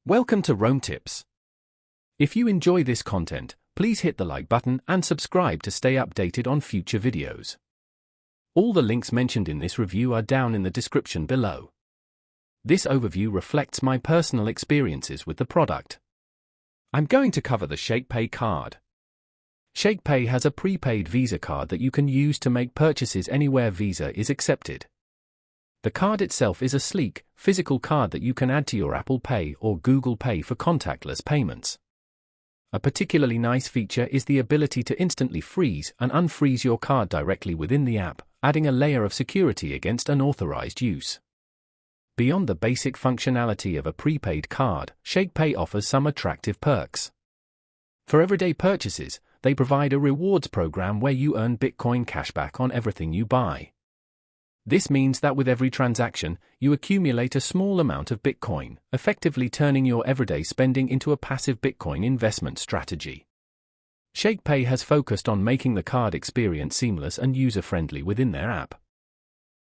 Welcome to Rome Tips. If you enjoy this content, please hit the like button and subscribe to stay updated on future videos. All the links mentioned in this review are down in the description below. This overview reflects my personal experiences with the product. I'm going to cover the Shakepay card. Shakepay has a prepaid Visa card that you can use to make purchases anywhere Visa is accepted. The card itself is a sleek, physical card that you can add to your Apple Pay or Google Pay for contactless payments. A particularly nice feature is the ability to instantly freeze and unfreeze your card directly within the app, adding a layer of security against unauthorized use. Beyond the basic functionality of a prepaid card, Shakepay offers some attractive perks. For everyday purchases, they provide a rewards program where you earn Bitcoin cashback on everything you buy. This means that with every transaction, you accumulate a small amount of Bitcoin, effectively turning your everyday spending into a passive Bitcoin investment strategy. Shakepay has focused on making the card experience seamless and user-friendly within their app.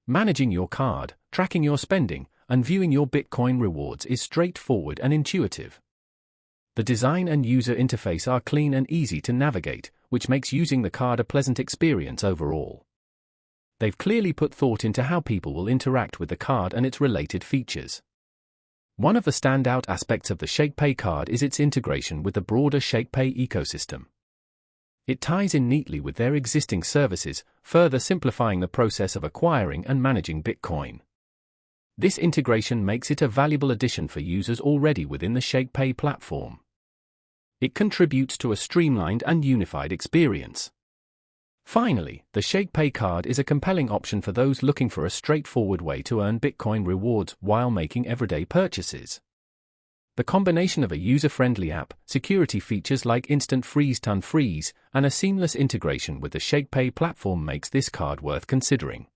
Managing your card, tracking your spending, and viewing your Bitcoin rewards is straightforward and intuitive. The design and user interface are clean and easy to navigate, which makes using the card a pleasant experience overall. They've clearly put thought into how people will interact with the card and its related features. One of the standout aspects of the Shakepay card is its integration with the broader Shakepay ecosystem. It ties in neatly with their existing services, further simplifying the process of acquiring and managing Bitcoin. This integration makes it a valuable addition for users already within the Shakepay platform. It contributes to a streamlined and unified experience. Finally, the Shakepay card is a compelling option for those looking for a straightforward way to earn Bitcoin rewards while making everyday purchases. The combination of a user-friendly app, security features like instant freeze to unfreeze, and a seamless integration with the Shakepay platform makes this card worth considering.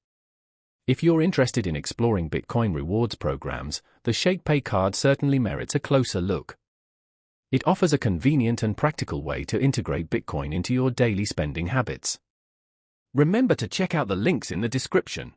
If you're interested in exploring Bitcoin rewards programs, the Shakepay card certainly merits a closer look. It offers a convenient and practical way to integrate Bitcoin into your daily spending habits. Remember to check out the links in the description.